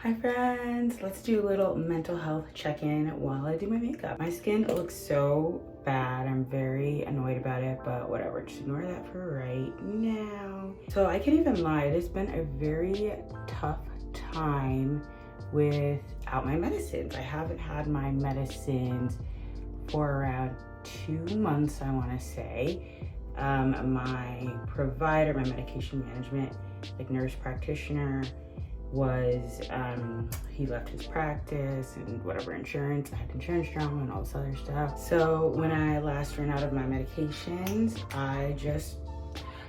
Hi friends, let's do a little mental health check-in while I do my makeup. My skin looks so bad. I'm very annoyed about it, but whatever, just ignore that for right now. So I can't even lie, it has been a very tough time without my medicines. I haven't had my medicines for around 2 months, I want to say. My provider, my medication management, like nurse practitioner, was he left his practice and whatever insurance, I had insurance drama and all this other stuff. So when I last ran out of my medications, I just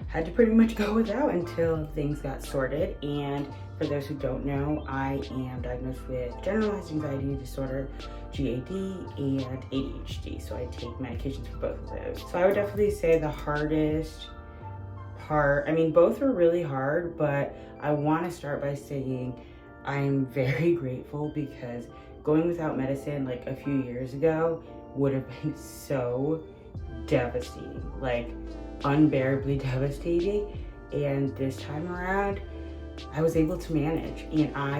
had to pretty much go without until things got sorted. And for those who don't know, I am diagnosed with generalized anxiety disorder, GAD, and ADHD. So I take medications for both of those. So I would definitely say the hardest part, I mean, both are really hard, but I want to start by saying I'm very grateful because going without medicine like a few years ago would have been so devastating, like unbearably devastating. And this time around, I was able to manage, and I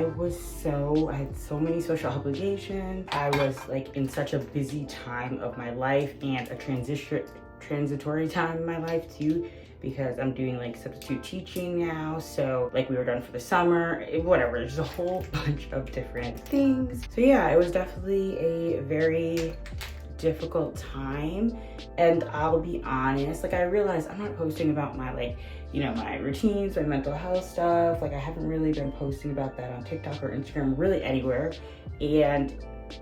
had so many social obligations. I was like in such a busy time of my life and a transitory time in my life too, because I'm doing like substitute teaching now. So like we were done for the summer, whatever, there's a whole bunch of different things. So yeah, it was definitely a very difficult time. And I'll be honest, like I realized I'm not posting about my my routines, my mental health stuff. Like I haven't really been posting about that on TikTok or Instagram, really anywhere. And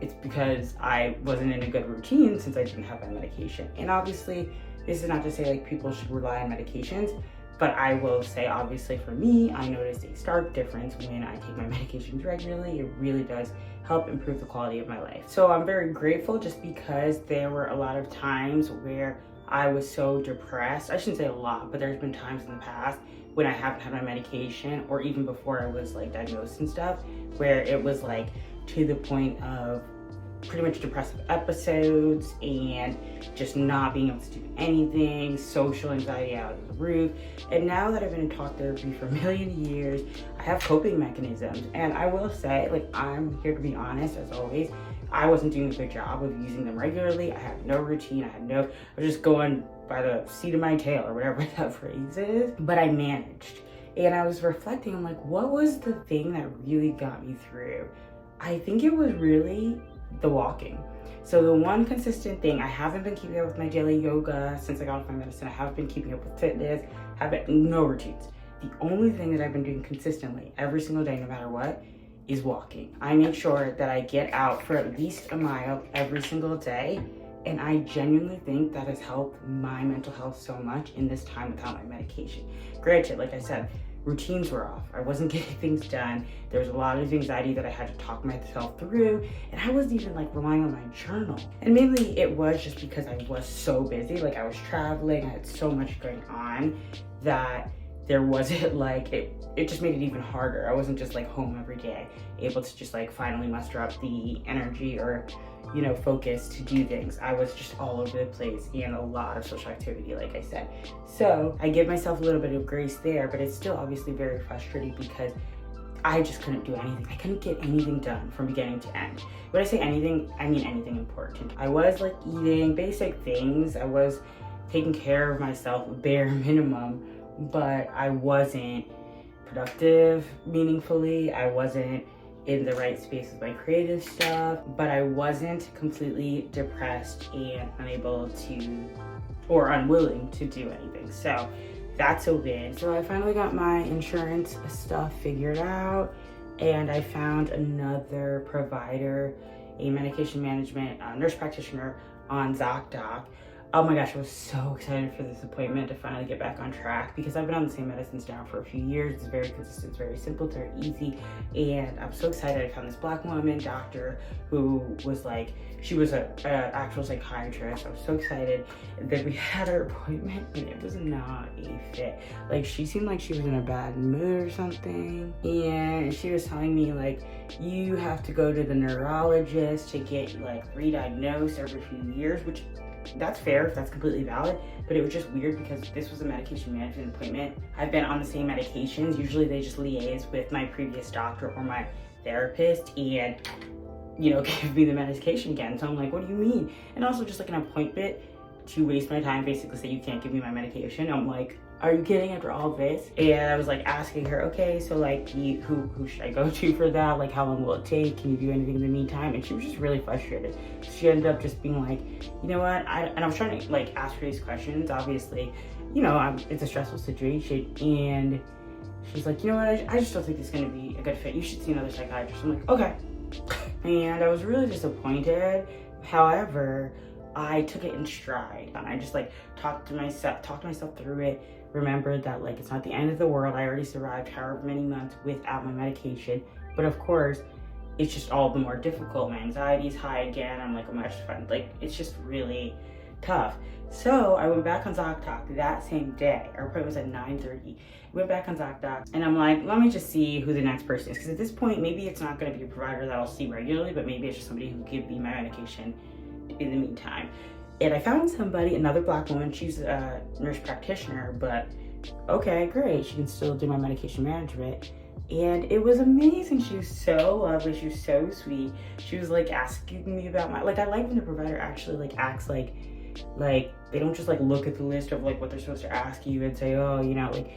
it's because I wasn't in a good routine since I didn't have my medication. And obviously, this is not to say like people should rely on medications, but I will say obviously for me, I noticed a stark difference when I take my medications regularly. It really does help improve the quality of my life. So I'm very grateful just because there were a lot of times where I was so depressed. I shouldn't say a lot, but there's been times in the past when I haven't had my medication, or even before I was like diagnosed and stuff, where it was like to the point of pretty much depressive episodes and just not being able to do anything, social anxiety out of the roof. And now that I've been in talk therapy for a million years, I have coping mechanisms. And I will say, like, I'm here to be honest, as always, I wasn't doing a good job of using them regularly. I had no routine. I was just going by the seat of my tail or whatever that phrase is, but I managed. And I was reflecting, I'm like, what was the thing that really got me through? I think it was really the walking. So the one consistent thing, I haven't been keeping up with my daily yoga since I got off my medicine. I haven't been keeping up with fitness, no routines. The only thing that I've been doing consistently every single day, no matter what, is walking. I make sure that I get out for at least a mile every single day. And I genuinely think that has helped my mental health so much in this time without my medication. Granted, like I said, routines were off. I wasn't getting things done. There was a lot of anxiety that I had to talk myself through, and I wasn't even like relying on my journal. And mainly it was just because I was so busy. Like I was traveling, I had so much going on that there wasn't like, it just made it even harder. I wasn't just like home every day, able to just like finally muster up the energy or focus to do things. I was just all over the place and a lot of social activity, like I said. So I give myself a little bit of grace there, but it's still obviously very frustrating because I just couldn't do anything. I couldn't get anything done from beginning to end. When I say anything, I mean anything important. I was like eating basic things. I was taking care of myself, bare minimum, but I wasn't productive meaningfully. I wasn't in the right space with my creative stuff, but I wasn't completely depressed and unable to, or unwilling to do anything. So that's a win. So I finally got my insurance stuff figured out, and I found another provider, a medication management nurse practitioner on ZocDoc. Oh my gosh, I was so excited for this appointment to finally get back on track because I've been on the same medicines now for a few years. It's very consistent, it's very simple, it's very easy. And I'm so excited. I found this Black woman doctor who was like, she was an actual psychiatrist. I was so excited. And then we had our appointment and it was not a fit. Like she seemed like she was in a bad mood or something. And she was telling me like, you have to go to the neurologist to get like re-diagnosed every few years, which that's fair if that's completely valid, but it was just weird because this was a medication management appointment. I've been on the same medications. Usually they just liaise with my previous doctor or my therapist and, you know, give me the medication again. So I'm like, what do you mean? And also just like an appointment to waste my time, basically say you can't give me my medication. I'm like, are you kidding, after all this? And I was like asking her, okay, so like who should I go to for that? Like, how long will it take? Can you do anything in the meantime? And she was just really frustrated. She ended up just being like, you know what? And I was trying to like ask her these questions. Obviously, you know, it's a stressful situation. And she's like, you know what? I just don't think this is gonna be a good fit. You should see another psychiatrist. I'm like, okay. And I was really disappointed. However, I took it in stride and I just like talked to myself through it. Remembered that like it's not the end of the world. I already survived however many months without my medication. But of course, it's just all the more difficult. My anxiety is high again. I'm like, oh my gosh, like it's just really tough. So I went back on ZocDoc that same day. Our appointment was at 9:30. Went back on ZocDoc and I'm like, let me just see who the next person is. Because at this point, maybe it's not going to be a provider that I'll see regularly, but maybe it's just somebody who can give me my medication in the meantime. And I found somebody, another Black woman. She's a nurse practitioner, but okay, great. She can still do my medication management. And it was amazing. She was so lovely. She was so sweet. She was like asking me about my, like, I like when the provider actually like acts like they don't just like look at the list of like what they're supposed to ask you and say, oh, you know, like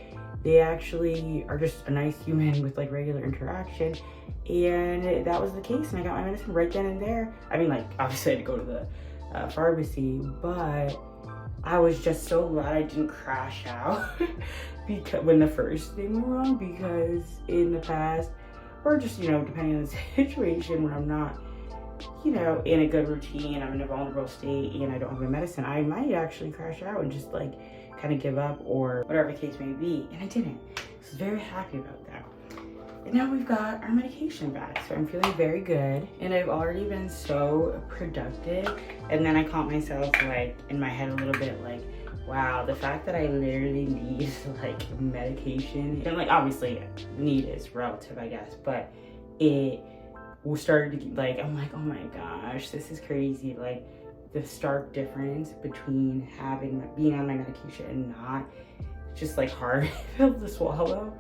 they actually are just a nice human with like regular interaction. And that was the case. And I got my medicine right then and there. I mean, like, obviously I had to go to the pharmacy, but I was just so glad I didn't crash out because when the first thing went wrong, because in the past, or just, you know, depending on the situation, when I'm not, you know, in a good routine, I'm in a vulnerable state and I don't have my medicine, I might actually crash out and just like kind of give up or whatever the case may be. And I didn't. I was very happy about that. And now we've got our medication back, so I'm feeling very good. And I've already been so productive. And then I caught myself like in my head a little bit like, wow, the fact that I literally need like medication, and like obviously need is relative, I guess, but it started to like, I'm like, oh my gosh, this is crazy. Like the stark difference between being on my medication and not, just like hard pill to swallow,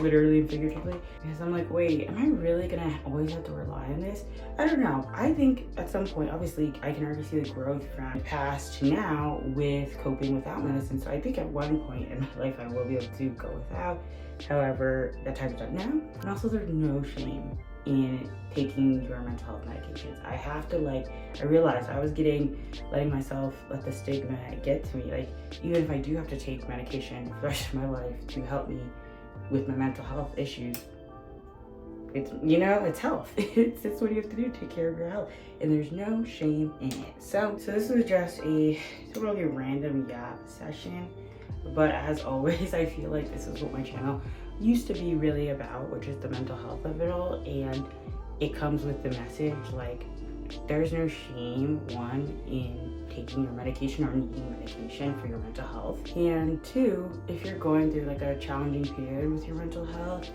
literally and figuratively. Because I'm like, wait, am I really gonna always have to rely on this? I don't know. I think at some point, obviously, I can already see the growth from past to now with coping without medicine. So I think at one point in my life, I will be able to go without. However, that time's up now. And also, there's no shame in taking your mental health medications. I have to I realized I was letting myself let the stigma get to me. Like, even if I do have to take medication for the rest of my life to help me with my mental health issues, it's, you know, it's health. It's what you have to do, take care of your health. And there's no shame in it. So this was just a totally random yap session. But as always, I feel like this is what my channel used to be really about, which is the mental health of it all. And it comes with the message, like, there's no shame, one, in taking your medication or needing medication for your mental health. And two, if you're going through like a challenging period with your mental health,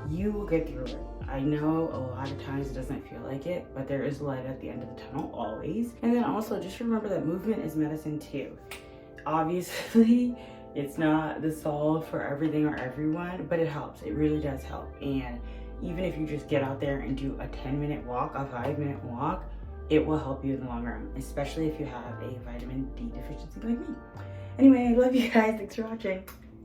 you will get through it. I know a lot of times it doesn't feel like it, but there is light at the end of the tunnel, always. And then also just remember that movement is medicine too. Obviously, it's not the solve for everything or everyone, but it helps. It really does help. And even if you just get out there and do a 10-minute walk, a 5-minute walk, it will help you in the long run, especially if you have a vitamin D deficiency like me. Anyway, I love you guys. Thanks for watching.